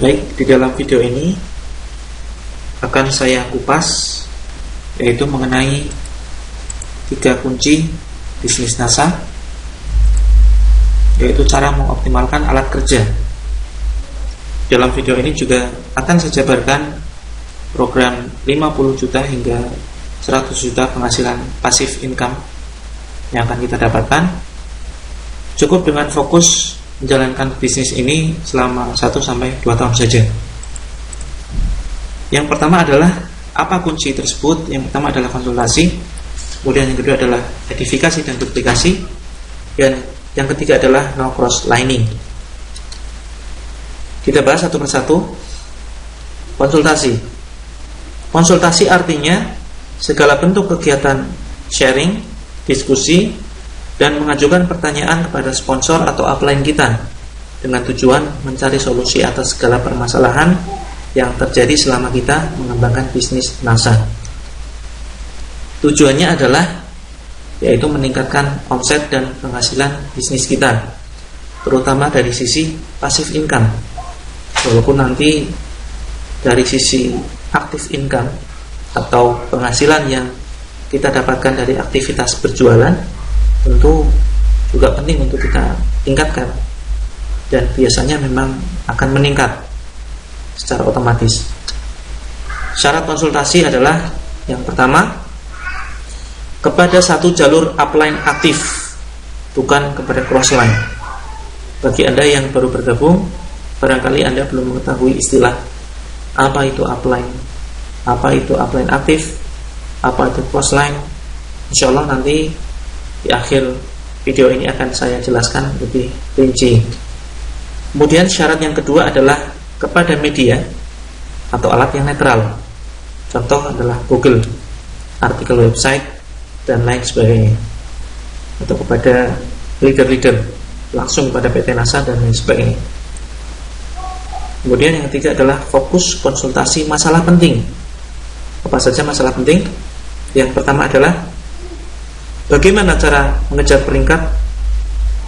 Baik, di dalam video ini akan saya kupas, yaitu mengenai 3 kunci bisnis NASA, yaitu cara mengoptimalkan alat kerja. Dalam video ini juga akan saya jabarkan program 50 juta hingga 100 juta penghasilan pasif income yang akan kita dapatkan. Cukup dengan fokus menjalankan bisnis ini selama 1-2 tahun saja. Yang pertama adalah apa kunci tersebut? Yang pertama adalah konsultasi, kemudian yang kedua adalah edifikasi dan duplikasi, dan yang ketiga adalah no cross lining. Kita bahas satu persatu. Konsultasi. Konsultasi artinya segala bentuk kegiatan sharing, diskusi, dan mengajukan pertanyaan kepada sponsor atau upline kita dengan tujuan mencari solusi atas segala permasalahan yang terjadi selama kita mengembangkan bisnis NASA. Tujuannya adalah yaitu meningkatkan omset dan penghasilan bisnis kita, terutama dari sisi passive income. Walaupun nanti dari sisi active income atau penghasilan yang kita dapatkan dari aktivitas berjualan tentu juga penting untuk kita tingkatkan, dan biasanya memang akan meningkat secara otomatis. Syarat konsultasi adalah yang pertama, kepada satu jalur upline aktif, bukan kepada crossline. Bagi Anda yang baru bergabung, barangkali Anda belum mengetahui istilah apa itu upline, apa itu upline aktif, apa itu crossline. Insya Allah nanti di akhir video ini akan saya jelaskan lebih rinci. Kemudian syarat yang kedua adalah kepada media atau alat yang netral. Contoh adalah Google, artikel website, dan lain sebagainya. Atau kepada leader-leader, langsung pada PT NASA dan lain sebagainya. Kemudian yang ketiga adalah fokus konsultasi masalah penting. Apa saja masalah penting? Yang pertama adalah bagaimana cara mengejar peringkat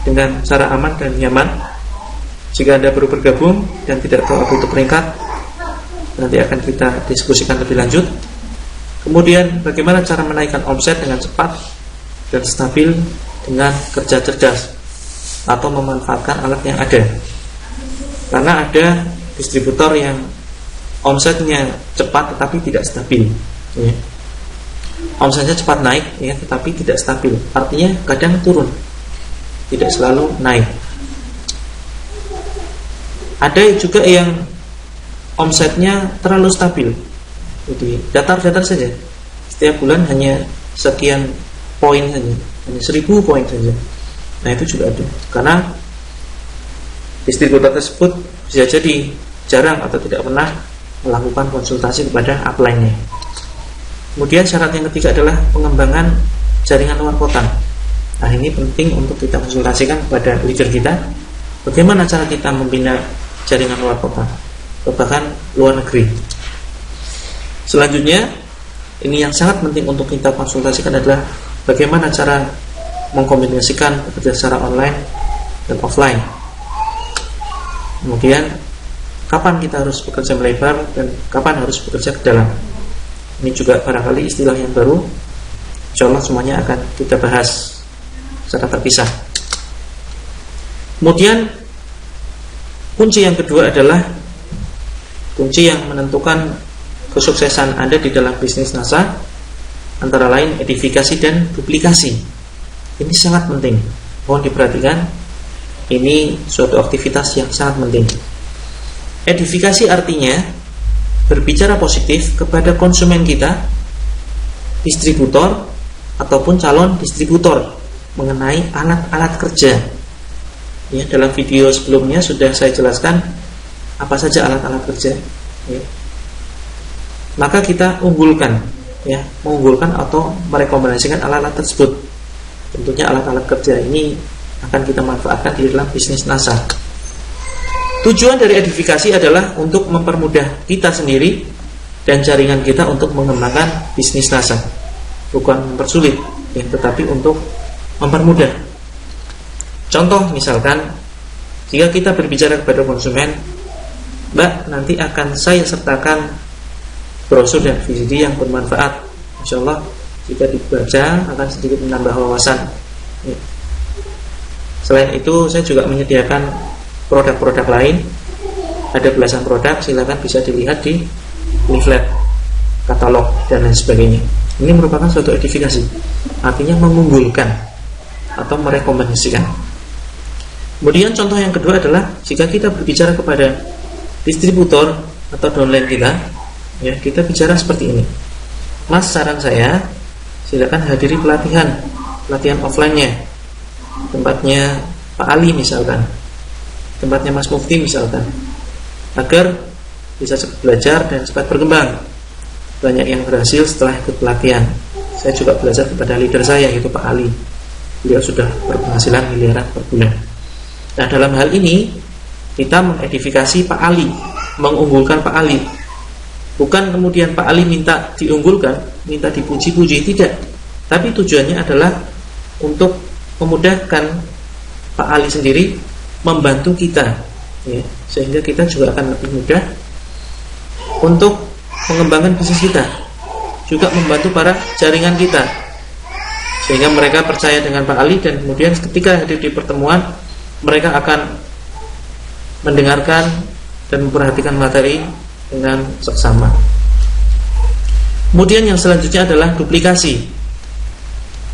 dengan cara aman dan nyaman. Jika Anda baru bergabung dan tidak tahu apa itu peringkat, nanti akan kita diskusikan lebih lanjut. Kemudian bagaimana cara menaikkan omset dengan cepat dan stabil dengan kerja cerdas atau memanfaatkan alat yang ada. Karena ada distributor yang omsetnya cepat tetapi tidak stabil, ya. Omsetnya cepat naik, ya, tetapi tidak stabil. Artinya kadang turun, tidak selalu naik. Ada juga yang omsetnya terlalu stabil, jadi datar-datar saja. Setiap bulan hanya sekian poin saja, hanya 1000 poin saja. Nah itu juga ada. Karena distributor tersebut bisa jadi jarang atau tidak pernah melakukan konsultasi kepada upline-nya. Kemudian syarat yang ketiga adalah pengembangan jaringan luar kota. Nah ini penting untuk kita konsultasikan kepada leader kita. Bagaimana cara kita membina jaringan luar kota, bahkan luar negeri. Selanjutnya, ini yang sangat penting untuk kita konsultasikan adalah bagaimana cara mengkombinasikan bekerja secara online dan offline. Kemudian kapan kita harus bekerja melebar dan kapan harus bekerja ke dalam. Ini juga barangkali istilah yang baru. Insya Allah semuanya akan kita bahas secara terpisah. Kemudian kunci yang kedua adalah kunci yang menentukan kesuksesan Anda di dalam bisnis NASA, antara lain edifikasi dan duplikasi. Ini sangat penting, mohon diperhatikan. Ini suatu aktivitas yang sangat penting. Edifikasi artinya berbicara positif kepada konsumen kita, distributor ataupun calon distributor, mengenai alat-alat kerja. Ya, dalam video sebelumnya sudah saya jelaskan apa saja alat-alat kerja. Ya. Maka kita unggulkan, ya, mengunggulkan atau merekomendasikan alat-alat tersebut. Tentunya alat-alat kerja ini akan kita manfaatkan di dalam bisnis NASA. Tujuan dari edifikasi adalah untuk mempermudah kita sendiri dan jaringan kita untuk mengembangkan bisnis NASA, bukan mempersulit, ya, tetapi untuk mempermudah. Contoh misalkan, jika kita berbicara kepada konsumen, Mbak, nanti akan saya sertakan brosur dan VCD yang bermanfaat. Insya Allah jika dibaca akan sedikit menambah wawasan. Selain itu saya juga menyediakan produk-produk lain. Ada belasan produk, silakan bisa dilihat di leaflet, katalog, dan lain sebagainya. Ini merupakan suatu edifikasi, artinya mengunggulkan atau merekomendasikan. Kemudian contoh yang kedua adalah jika kita berbicara kepada distributor atau downline kita, ya, kita bicara seperti ini. Mas, saran saya silakan hadiri pelatihan offline-nya, tempatnya Pak Ali misalkan, tempatnya Mas Mufti misalkan, agar bisa cepat belajar dan cepat berkembang. Banyak yang berhasil setelah ikut pelatihan. Saya juga belajar kepada leader saya, yaitu Pak Ali. Beliau sudah berpenghasilan miliaran per bulan. Nah, dalam hal ini kita mengedifikasi Pak Ali, mengunggulkan Pak Ali. Bukan kemudian Pak Ali minta diunggulkan, minta dipuji-puji, tidak. Tapi tujuannya adalah untuk memudahkan Pak Ali sendiri membantu kita, ya, sehingga kita juga akan lebih mudah untuk mengembangkan bisnis kita, juga membantu para jaringan kita, sehingga mereka percaya dengan Pak Ali, dan kemudian ketika hadir di pertemuan mereka akan mendengarkan dan memperhatikan materi dengan seksama. Kemudian yang selanjutnya adalah duplikasi.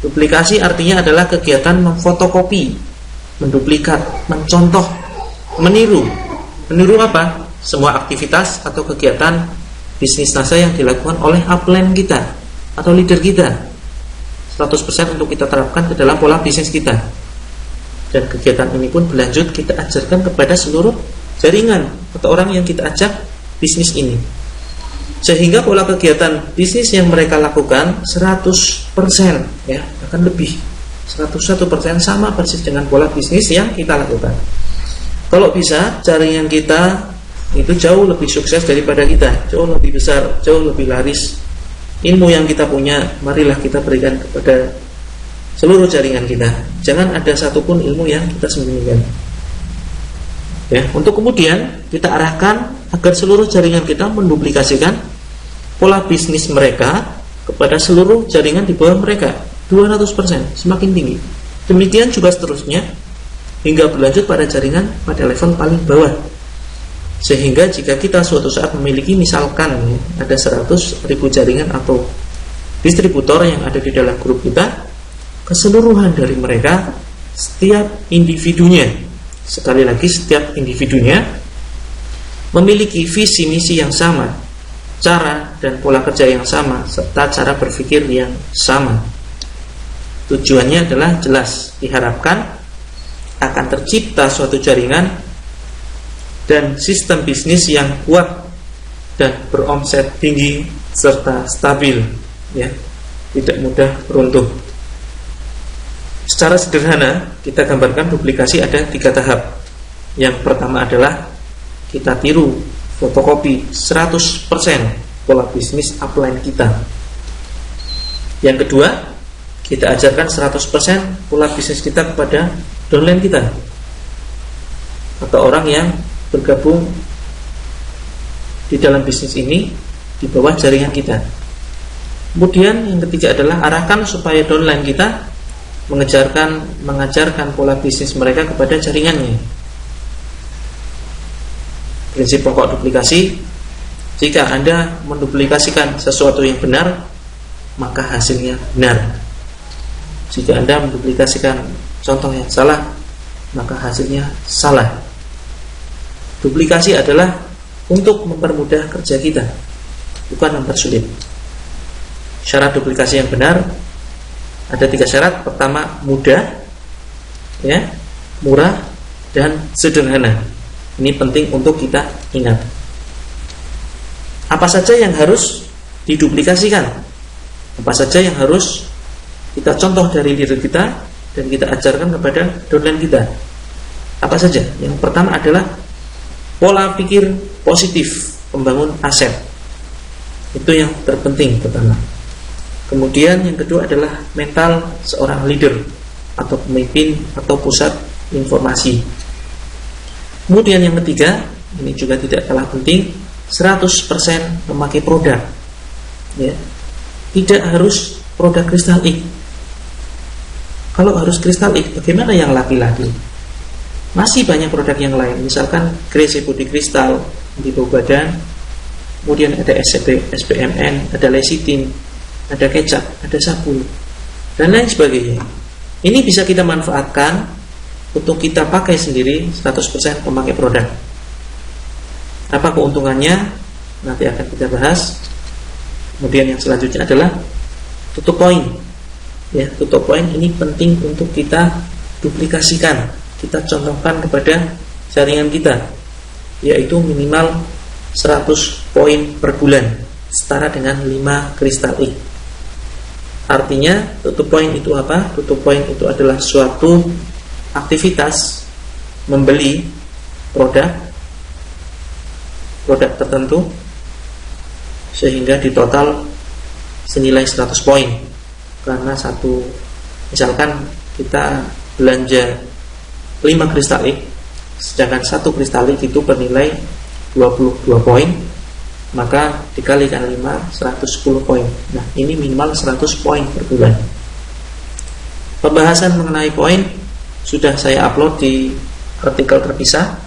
Duplikasi artinya adalah kegiatan memfotokopi, menduplikat, mencontoh, meniru. Meniru apa? Semua aktivitas atau kegiatan bisnis NASA yang dilakukan oleh upline kita atau leader kita, 100% untuk kita terapkan ke dalam pola bisnis kita. Dan kegiatan ini pun berlanjut kita ajarkan kepada seluruh jaringan atau orang yang kita ajak bisnis ini, sehingga pola kegiatan bisnis yang mereka lakukan 100%, ya, akan lebih 101% sama persis dengan pola bisnis yang kita lakukan. Kalau bisa jaringan kita itu jauh lebih sukses daripada kita, jauh lebih besar, jauh lebih laris. Ilmu yang kita punya, marilah kita berikan kepada seluruh jaringan kita. Jangan ada satupun ilmu yang kita sembunyikan, ya. Untuk kemudian kita arahkan agar seluruh jaringan kita menduplikasikan pola bisnis mereka kepada seluruh jaringan di bawah mereka, 200%, semakin tinggi. Demikian juga seterusnya hingga berlanjut pada jaringan pada level paling bawah. Sehingga jika kita suatu saat memiliki misalkan ada 100.000 jaringan atau distributor yang ada di dalam grup kita, keseluruhan dari mereka, setiap individunya, sekali lagi setiap individunya memiliki visi misi yang sama, cara dan pola kerja yang sama, serta cara berpikir yang sama. Tujuannya adalah jelas, diharapkan akan tercipta suatu jaringan dan sistem bisnis yang kuat dan beromset tinggi serta stabil, ya, tidak mudah runtuh. Secara sederhana kita gambarkan duplikasi ada 3 tahap. Yang pertama adalah kita tiru, fotokopi 100% pola bisnis upline kita. Yang kedua, kita ajarkan 100% pola bisnis kita kepada downline kita atau orang yang bergabung di dalam bisnis ini di bawah jaringan kita. Kemudian yang ketiga adalah arahkan supaya downline kita mengajarkan pola bisnis mereka kepada jaringannya. Prinsip pokok duplikasi: jika Anda menduplikasikan sesuatu yang benar, maka hasilnya benar. Jika Anda menduplikasikan contoh yang salah, maka hasilnya salah. Duplikasi adalah untuk mempermudah kerja kita, bukan mempersulit. Syarat duplikasi yang benar ada 3 syarat. Pertama, mudah, ya, murah, dan sederhana. Ini penting untuk kita ingat. Apa saja yang harus diduplikasikan? Apa saja yang harus kita contoh dari diri kita dan kita ajarkan kepada downline kita? Apa saja? Yang pertama adalah pola pikir positif, membangun aset. Itu yang terpenting pertama. Kemudian yang kedua adalah mental seorang leader atau pemimpin atau pusat informasi. Kemudian yang ketiga ini juga tidak kalah penting, 100% memakai produk, ya. Tidak harus produk Crystal X. Kalau harus Crystal X, bagaimana yang laki-laki? Masih banyak produk yang lain, misalkan Grace Body Crystal di bawah badan, kemudian ada SPMN, ada lecithin, ada kecap, ada sabun, dan lain sebagainya. Ini bisa kita manfaatkan untuk kita pakai sendiri 100% memakai produk. Apa keuntungannya? Nanti akan kita bahas. Kemudian yang selanjutnya adalah tutup poin. Ya, tutup poin ini penting untuk kita duplikasikan, kita contohkan kepada jaringan kita, yaitu minimal 100 poin per bulan, setara dengan 5 Crystal X. Artinya tutup poin itu apa? Tutup poin itu adalah suatu aktivitas membeli produk tertentu sehingga di total senilai 100 poin. Karena misalkan kita belanja 5 Crystal X, sedangkan 1 Crystal X itu bernilai 22 poin, maka dikalikan 5, 110 poin. Nah, ini minimal 100 poin per bulan. Pembahasan mengenai poin sudah saya upload di artikel terpisah,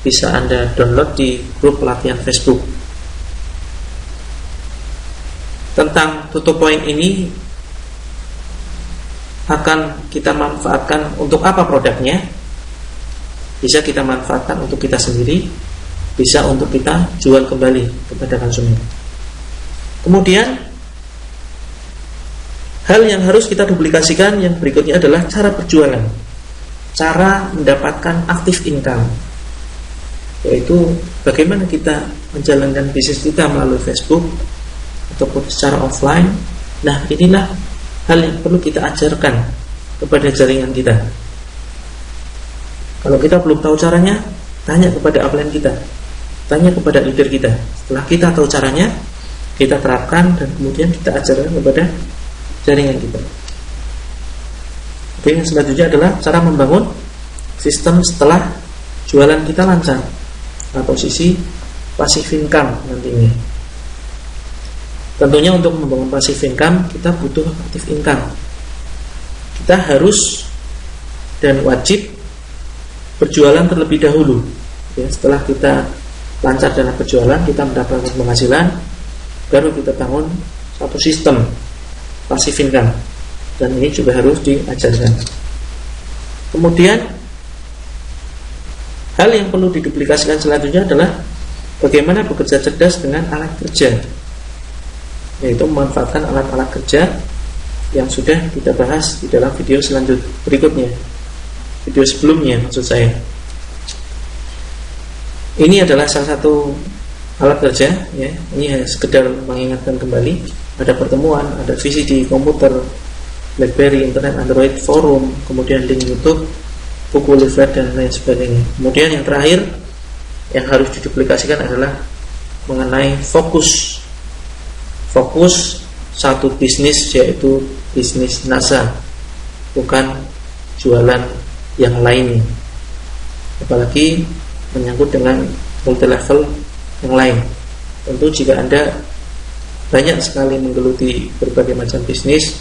bisa Anda download di grup pelatihan Facebook. Tentang tutup poin ini akan kita manfaatkan untuk apa produknya? Bisa kita manfaatkan untuk kita sendiri, bisa untuk kita jual kembali kepada konsumen. Kemudian hal yang harus kita duplikasikan yang berikutnya adalah cara berjualan, cara mendapatkan active income, yaitu bagaimana kita menjalankan bisnis kita melalui Facebook ataupun secara offline. Nah, inilah hal yang perlu kita ajarkan kepada jaringan kita. Kalau kita belum tahu caranya, tanya kepada upline kita, tanya kepada leader kita. Setelah kita tahu caranya, kita terapkan dan kemudian kita ajarkan kepada jaringan kita. Oke, yang selanjutnya adalah cara membangun sistem setelah jualan kita lancar, atau sisi passive income nantinya. Tentunya untuk membangun passive income kita butuh active income. Kita harus dan wajib berjualan terlebih dahulu. Ya, setelah kita lancar dalam berjualan, kita mendapatkan penghasilan, baru kita bangun satu sistem passive income. Dan ini juga harus diajarkan. Kemudian hal yang perlu diduplikasikan selanjutnya adalah bagaimana bekerja cerdas dengan alat kerja, yaitu memanfaatkan alat-alat kerja yang sudah kita bahas di dalam video berikutnya, video sebelumnya maksud saya. Ini adalah salah satu alat kerja, ya. Ini hanya sekedar mengingatkan kembali. Ada pertemuan, ada VCD, komputer, BlackBerry, internet, Android, forum, kemudian link YouTube, buku, leaflet, dan lain sebagainya. Kemudian yang terakhir yang harus diduplikasikan adalah mengenai fokus satu bisnis, yaitu bisnis NASA, bukan jualan yang lainnya, apalagi menyangkut dengan multi level yang lain. Tentu jika Anda banyak sekali menggeluti berbagai macam bisnis,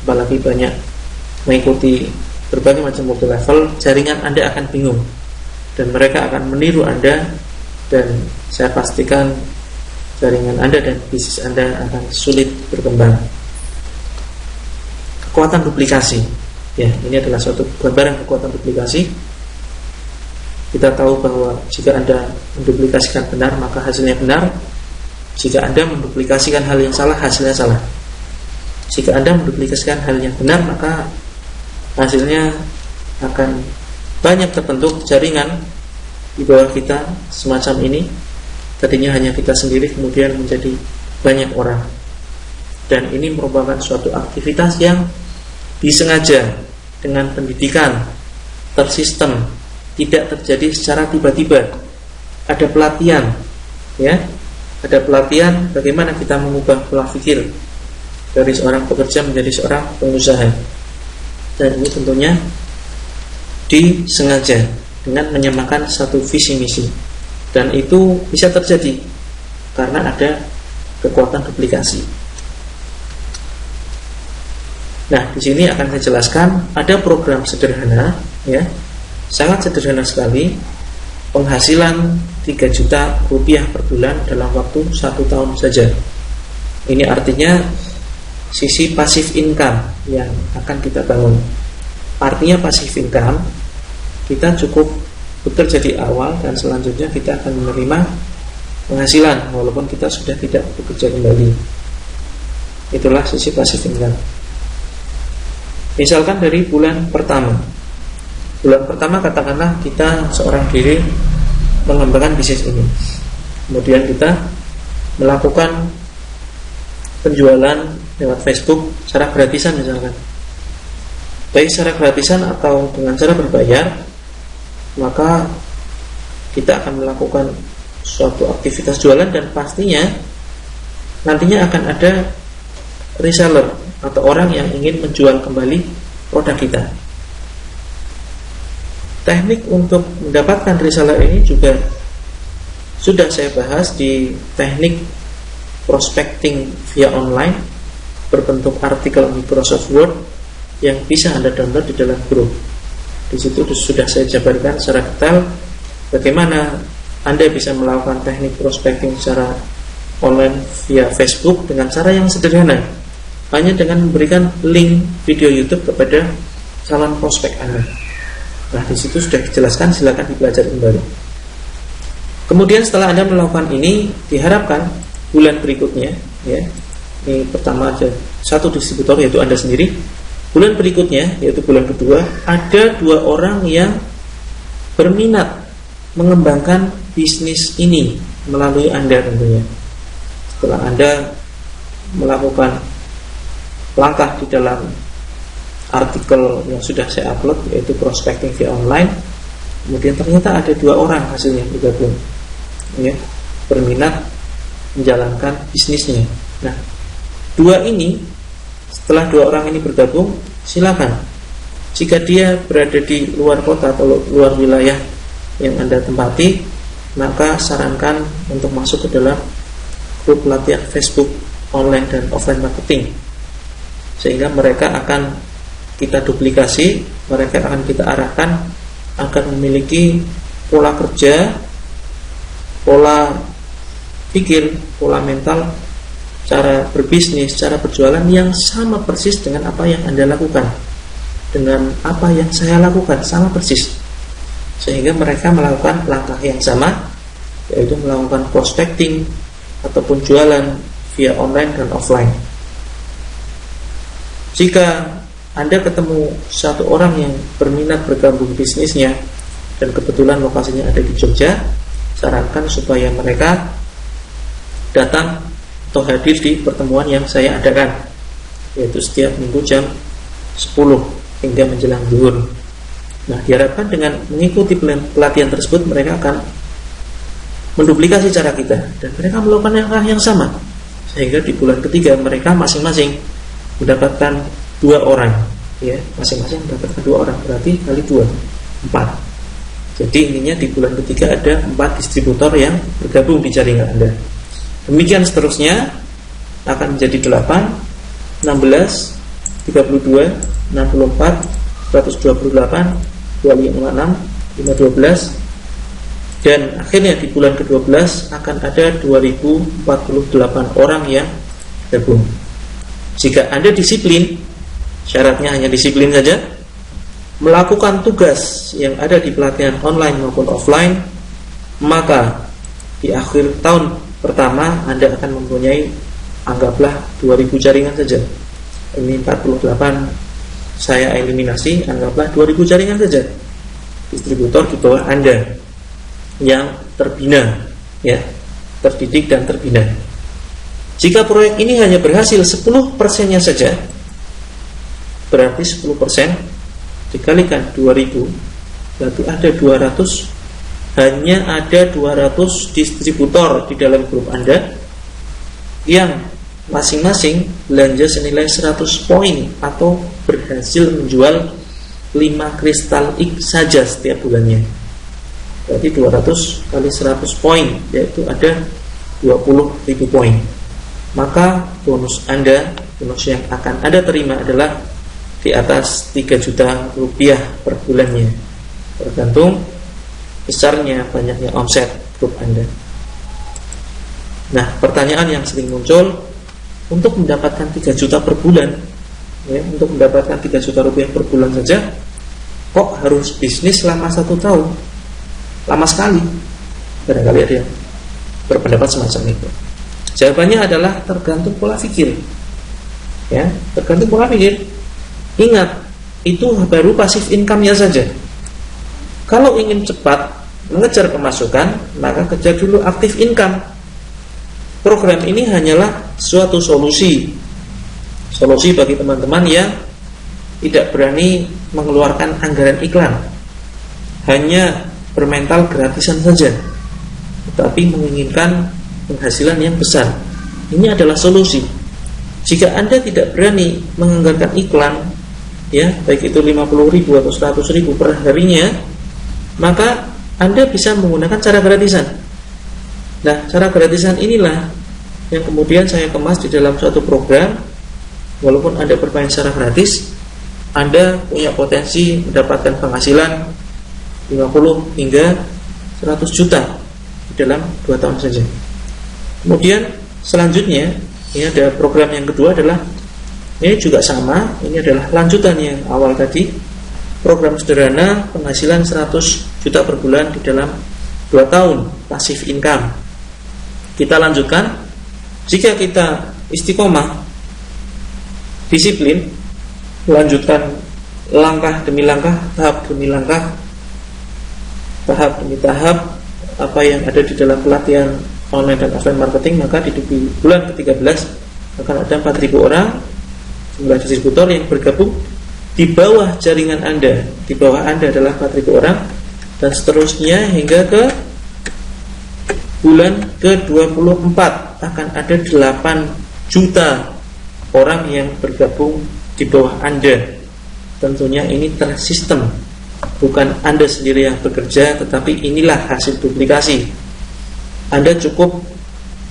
apalagi banyak mengikuti berbagai macam multi level, jaringan Anda akan bingung dan mereka akan meniru Anda, dan saya pastikan jaringan Anda dan bisnis Anda akan sulit berkembang. Kekuatan duplikasi, ya, ini adalah suatu gambaran kekuatan duplikasi. Kita tahu bahwa jika Anda menduplikasikan benar, maka hasilnya benar. Jika Anda menduplikasikan hal yang salah, hasilnya salah. Jika Anda menduplikasikan hal yang benar, maka hasilnya akan banyak terbentuk jaringan di bawah kita semacam ini. Tadinya hanya kita sendiri, kemudian menjadi banyak orang. Dan ini merupakan suatu aktivitas yang disengaja dengan pendidikan tersistem, tidak terjadi secara tiba-tiba. Ada pelatihan, ya, ada pelatihan bagaimana kita mengubah pola pikir dari seorang pekerja menjadi seorang pengusaha. Dan ini tentunya disengaja dengan menyamakan satu visi misi. Dan itu bisa terjadi karena ada kekuatan duplikasi. Nah, di sini akan saya jelaskan ada program sederhana, ya, sangat sederhana sekali, penghasilan 3 juta rupiah per bulan dalam waktu 1 tahun saja. Ini artinya sisi passive income yang akan kita bangun. Artinya passive income, kita cukup bekerja di awal dan selanjutnya kita akan menerima penghasilan walaupun kita sudah tidak bekerja kembali. Itulah sisi passive income. Misalkan dari bulan pertama katakanlah kita seorang diri mengembangkan bisnis ini. Kemudian kita melakukan penjualan lewat Facebook secara gratisan misalkan. Baik secara gratisan atau dengan cara berbayar, maka kita akan melakukan suatu aktivitas jualan dan pastinya nantinya akan ada reseller atau orang yang ingin menjual kembali produk kita. Teknik untuk mendapatkan reseller ini juga sudah saya bahas di teknik prospecting via online berbentuk artikel Microsoft Word yang bisa Anda download di dalam grup. Di situ sudah saya jabarkan secara detail bagaimana Anda bisa melakukan teknik prospecting secara online via Facebook dengan cara yang sederhana, hanya dengan memberikan link video YouTube kepada calon prospek Anda. Nah, di situ sudah dijelaskan, silakan dipelajari kembali. Kemudian setelah Anda melakukan ini, diharapkan bulan berikutnya, ya, ini pertama ada satu distributor yaitu Anda sendiri. Bulan berikutnya, yaitu bulan kedua, ada 2 orang yang berminat mengembangkan bisnis ini melalui Anda tentunya. Setelah Anda melakukan langkah di dalam artikel yang sudah saya upload yaitu prospecting via online, kemudian ternyata ada 2 orang hasilnya bergabung, ya, berminat menjalankan bisnisnya. Nah, 2 ini setelah 2 orang ini bergabung, silakan jika dia berada di luar kota atau luar wilayah yang Anda tempati, maka sarankan untuk masuk ke dalam grup pelatihan Facebook online dan offline marketing, sehingga mereka akan kita duplikasi, mereka akan kita arahkan agar memiliki pola kerja, pola pikir, pola mental, cara berbisnis, cara berjualan yang sama persis dengan apa yang Anda lakukan, dengan apa yang saya lakukan, sama persis, sehingga mereka melakukan langkah yang sama, yaitu melakukan prospecting ataupun jualan via online dan offline. Jika Anda ketemu satu orang yang berminat bergabung bisnisnya dan kebetulan lokasinya ada di Jogja, sarankan supaya mereka datang atau hadir di pertemuan yang saya adakan, yaitu setiap minggu jam 10 hingga menjelang zuhur. Nah, diharapkan dengan mengikuti pelatihan tersebut mereka akan menduplikasi cara kita dan mereka melakukan langkah yang sama, sehingga di bulan ketiga mereka masing-masing mendapatkan 2 orang, ya, masing-masing mendapatkan 2 orang, berarti kali 2, 4. Jadi intinya di bulan ketiga ada 4 distributor yang bergabung di jaringan Anda. Demikian seterusnya akan menjadi 8, 16, 32, 64, 128, 256, 512, dan akhirnya di bulan ke-12 akan ada 2048 orang yang gabung. Jika Anda disiplin, syaratnya hanya disiplin saja, melakukan tugas yang ada di pelatihan online maupun offline, maka di akhir tahun pertama Anda akan mempunyai, anggaplah 2000 jaringan saja. Ini 48 saya eliminasi, anggaplah 2000 jaringan saja distributor di bawah Anda yang terbina, ya, terdidik dan terbina. Jika proyek ini hanya berhasil 10%-nya saja, berarti 10% dikalikan 2000, berarti ada 200. Hanya ada 200 distributor di dalam grup Anda yang masing-masing belanja senilai 100 poin atau berhasil menjual 5 kristal X saja setiap bulannya. Berarti 200 kali 100 poin, yaitu ada 20.000 poin. Maka bonus Anda, bonus yang akan Anda terima adalah di atas 3 juta rupiah per bulannya, tergantung besarnya banyaknya omset grup Anda. Nah, pertanyaan yang sering muncul, untuk mendapatkan 3 juta per bulan, ya, untuk mendapatkan 3 juta rupiah per bulan saja, kok harus bisnis selama 1 tahun? Lama sekali. Barangkali ada yang berpendapat semacam itu. Jawabannya adalah tergantung pola pikir. Ya, tergantung pola pikir. Ingat, itu baru pasif income-nya saja. Kalau ingin cepat mengejar pemasukan, maka kejar dulu aktif income. Program ini hanyalah suatu solusi bagi teman-teman yang tidak berani mengeluarkan anggaran iklan, hanya bermental gratisan saja, tetapi menginginkan penghasilan yang besar. Ini adalah solusi. Jika Anda tidak berani menganggarkan iklan, ya, baik itu 50.000 atau 100.000 per harinya, maka Anda bisa menggunakan cara gratisan. Nah, cara gratisan inilah yang kemudian saya kemas di dalam suatu program. Walaupun Anda bermain secara gratis, Anda punya potensi mendapatkan penghasilan 50 hingga 100 juta di dalam 2 tahun saja. Kemudian selanjutnya, ini ada program yang kedua adalah, ini juga sama, ini adalah lanjutan yang awal tadi, program sederhana penghasilan 100 juta per bulan di dalam 2 tahun, passive income. Kita lanjutkan. Jika kita istiqomah, disiplin, lanjutkan langkah demi langkah, tahap demi langkah, tahap demi tahap apa yang ada di dalam pelatihan online dan offline marketing, maka di bulan ke-13 akan ada 4.000 orang jumlah distributor yang bergabung di bawah jaringan Anda. Di bawah Anda adalah 4.000 orang, dan seterusnya hingga ke bulan ke-24 akan ada 8 juta orang yang bergabung di bawah Anda. Tentunya ini tersistem, bukan Anda sendiri yang bekerja, tetapi inilah hasil duplikasi. Anda cukup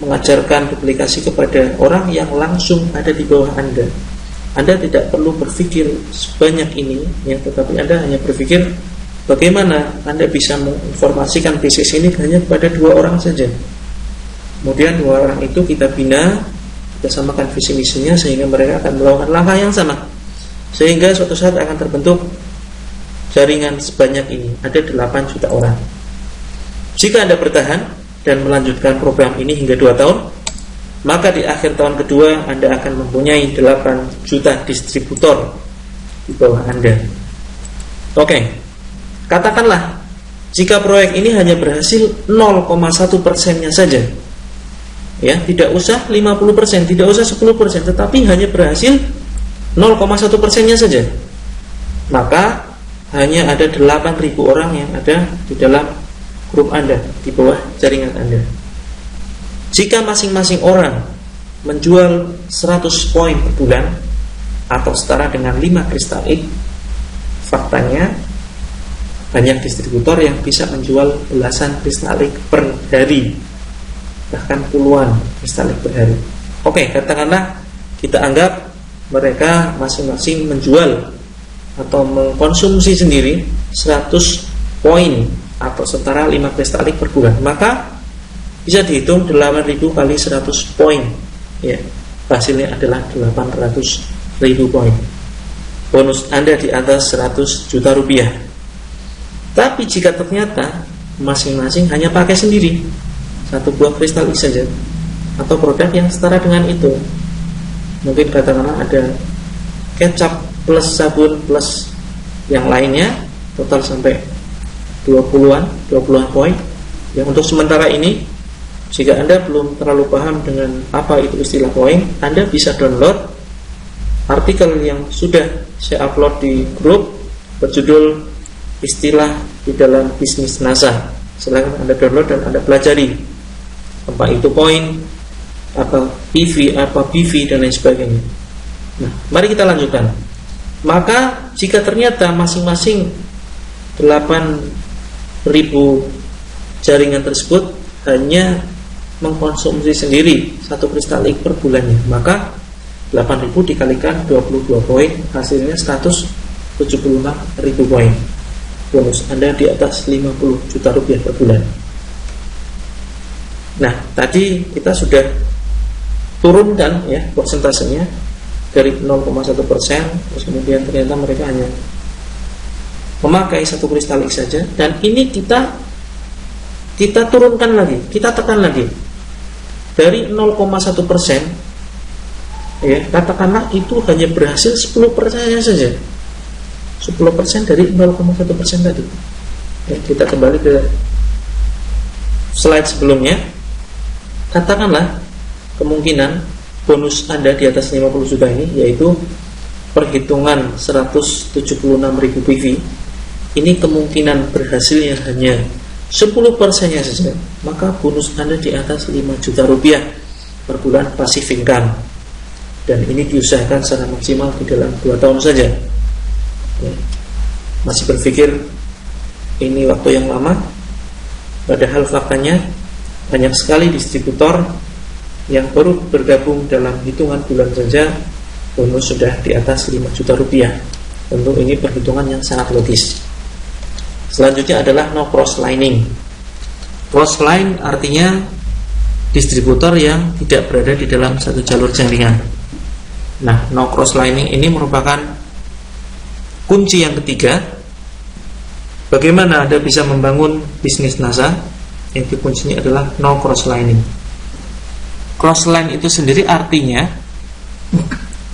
mengajarkan duplikasi kepada orang yang langsung ada di bawah Anda. Anda tidak perlu berpikir sebanyak ini, ya, tetapi Anda hanya berpikir bagaimana Anda bisa menginformasikan bisnis ini hanya kepada 2 orang saja. Kemudian 2 orang itu kita bina, kita samakan visi misinya, sehingga mereka akan melakukan langkah yang sama, sehingga suatu saat akan terbentuk jaringan sebanyak ini, ada 8 juta orang. Jika Anda bertahan dan melanjutkan program ini hingga 2 tahun, maka di akhir tahun kedua Anda akan mempunyai 8 juta distributor di bawah Anda. Oke, katakanlah jika proyek ini hanya berhasil 0,1%-nya saja, ya, tidak usah 50%, tidak usah 10%, tetapi hanya berhasil 0,1%-nya saja, maka hanya ada 8.000 orang yang ada di dalam grup Anda, di bawah jaringan Anda. Jika masing-masing orang menjual 100 poin per bulan atau setara dengan 5 kristalik, faktanya banyak distributor yang bisa menjual belasan kristalik per hari, bahkan puluhan kristalik per hari. Oke, katakanlah kita anggap mereka masing-masing menjual atau mengkonsumsi sendiri 100 poin atau setara 5 kristalik per bulan, maka bisa dihitung 8.000 kali 100 poin, ya, hasilnya adalah 800.000 poin. Bonus Anda di atas 100 juta rupiah. Tapi jika ternyata masing-masing hanya pakai sendiri 1 buah kristalik saja, atau produk yang setara dengan itu, mungkin katakanlah ada kecap plus sabun plus yang lainnya, total sampai 20-an poin. Yang untuk sementara ini, jika Anda belum terlalu paham dengan apa itu istilah poin, Anda bisa download artikel yang sudah saya upload di grup berjudul Istilah di dalam Bisnis NASA. Silakan Anda download dan Anda pelajari apa itu poin, apa PV, apa BV, dan lain sebagainya. Nah, mari kita lanjutkan. Maka jika ternyata masing-masing 8.000 jaringan tersebut hanya mengkonsumsi sendiri 1 kristalik per bulannya, maka 8.000 dikalikan 22 poin, hasilnya 176.000 poin. Bonus Anda di atas 50 juta rupiah per bulan. Nah, tadi kita sudah turunkan ya persentasenya dari 0,1%, terus kemudian ternyata mereka hanya memakai 1 kristalik saja, dan ini kita turunkan lagi, kita tekan lagi dari 0,1%, ya katakanlah itu hanya berhasil 10% saja, 10% dari 0,1% tadi. Ya, kita kembali ke slide sebelumnya. Katakanlah kemungkinan bonus Anda di atas 50 juta ini, yaitu perhitungan 176.000 PV, ini kemungkinan berhasilnya hanya 10%-nya saja, maka bonus Anda di atas 5 juta rupiah per bulan passive income. Dan ini diusahakan secara maksimal di dalam 2 tahun saja. Ya. Masih berpikir ini waktu yang lama, padahal faktanya banyak sekali distributor yang baru bergabung dalam hitungan bulan saja bonus sudah di atas 5 juta rupiah. Tentu ini perhitungan yang sangat logis. Selanjutnya adalah no cross lining. Cross line artinya distributor yang tidak berada di dalam satu jalur jaringan. Nah, no cross lining ini merupakan kunci yang ketiga. Bagaimana Anda bisa membangun bisnis NASA? Yang kuncinya adalah no cross lining. Cross line itu sendiri artinya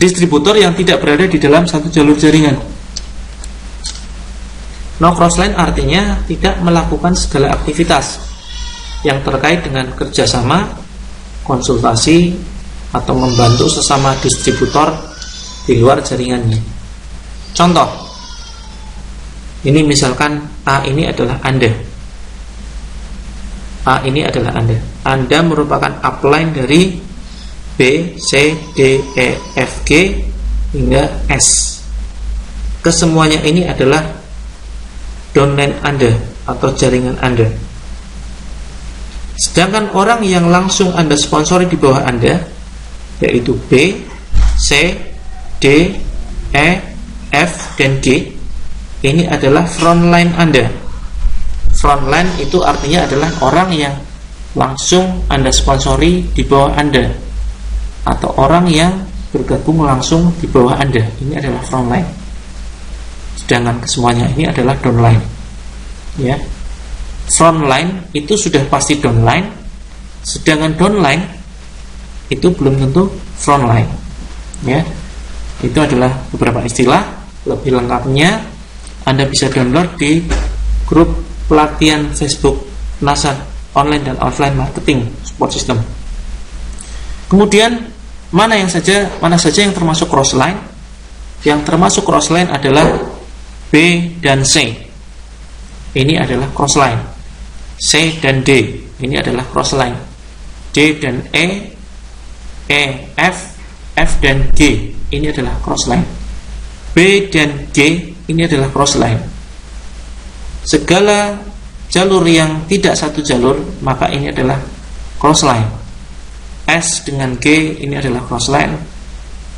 distributor yang tidak berada di dalam satu jalur jaringan. No cross line artinya tidak melakukan segala aktivitas yang terkait dengan kerjasama, konsultasi, atau membantu sesama distributor di luar jaringannya. Contoh, ini misalkan A ini adalah Anda. A ini adalah Anda. Anda merupakan upline dari B, C, D, E, F, G hingga S. Kesemuanya ini adalah downline Anda atau jaringan Anda. Sedangkan orang yang langsung Anda sponsori di bawah Anda, yaitu B, C, D, E, F, dan G, ini adalah frontline Anda. Frontline itu artinya adalah orang yang langsung Anda sponsori di bawah Anda, atau orang yang bergabung langsung di bawah Anda. Ini adalah frontline. Sedangkan kesemuanya ini adalah downline. Ya. Frontline itu sudah pasti downline, sedangkan downline itu belum tentu frontline. Ya. Itu adalah beberapa istilah. Lebih lengkapnya Anda bisa download di grup pelatihan Facebook NASA online dan offline marketing support system. Kemudian mana saja yang termasuk crossline? Yang termasuk crossline adalah B dan C. Ini adalah crossline. C dan D ini adalah crossline. D dan E, F, F dan G ini adalah crossline. B dan G ini adalah crossline. Segala jalur yang tidak satu jalur, maka ini adalah crossline. S dengan G ini adalah crossline.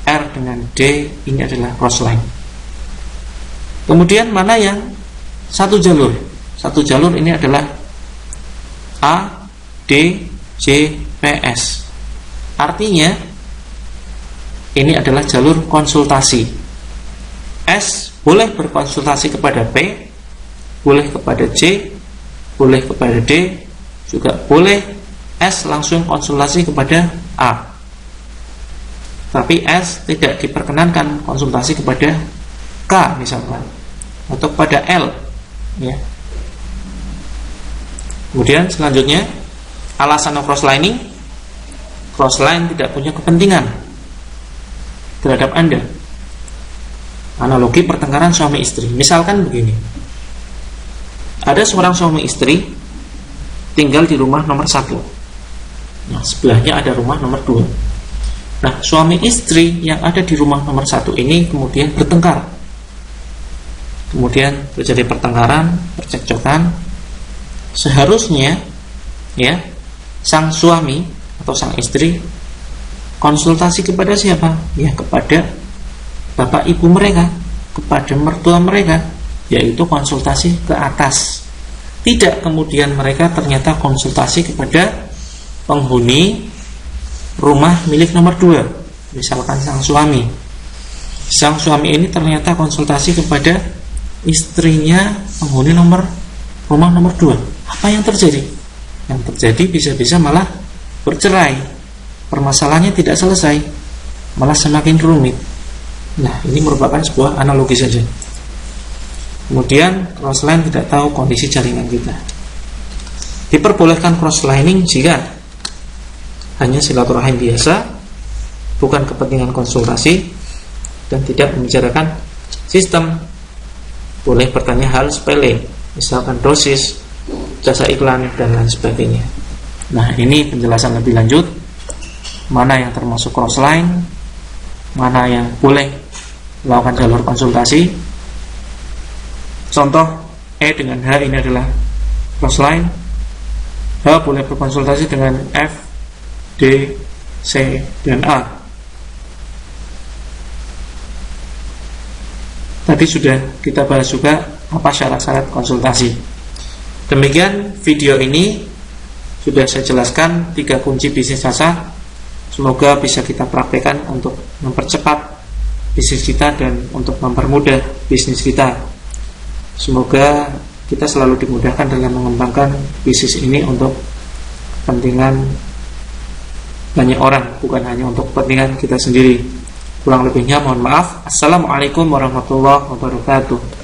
R dengan D ini adalah crossline. Kemudian mana yang satu jalur? Satu jalur ini adalah A, D, J, P, S. Artinya ini adalah jalur konsultasi. S boleh berkonsultasi kepada P, boleh kepada C, boleh kepada D, juga boleh S langsung konsultasi kepada A. Tapi S tidak diperkenankan konsultasi kepada K misalkan, atau kepada L, ya. Kemudian selanjutnya, alasan crosslining. Crossline tidak punya kepentingan terhadap Anda. Analogi pertengkaran suami istri. Misalkan begini, ada seorang suami istri tinggal di rumah nomor 1. Nah, sebelahnya ada rumah nomor 2. Nah, suami istri yang ada di rumah nomor 1 ini kemudian bertengkar. Kemudian terjadi pertengkaran, percekcokan. seharusnya ya sang suami atau sang istri konsultasi kepada siapa? Ya kepada bapak ibu mereka, kepada mertua mereka, yaitu konsultasi ke atas. Tidak kemudian mereka ternyata konsultasi kepada penghuni rumah milik nomor 2. Misalkan sang suami ini ternyata konsultasi kepada istrinya penghuni rumah nomor 2. Apa yang terjadi? Yang terjadi bisa-bisa malah bercerai. Permasalahannya tidak selesai, malah semakin rumit. Nah, ini merupakan sebuah analogi saja. Kemudian cross-line tidak tahu kondisi jaringan kita. Diperbolehkan cross-lining jika hanya silaturahim biasa, bukan kepentingan konsultasi, dan tidak membicarakan sistem. Boleh bertanya hal sepele, misalkan dosis, jasa iklan, dan lain sebagainya. Nah, ini penjelasan lebih lanjut, mana yang termasuk cross-line, mana yang boleh melakukan jalur konsultasi. Contoh E dengan H ini adalah cross-line. H boleh berkonsultasi dengan F, D, C, dan A. Tadi sudah kita bahas juga apa syarat-syarat konsultasi. Demikian video ini sudah saya jelaskan 3 kunci bisnis jasa. Semoga bisa kita praktekkan untuk mempercepat bisnis kita dan untuk mempermudah bisnis kita. Semoga kita selalu dimudahkan dalam mengembangkan bisnis ini untuk kepentingan banyak orang, bukan hanya untuk kepentingan kita sendiri. Kurang lebihnya mohon maaf. Assalamualaikum warahmatullahi wabarakatuh.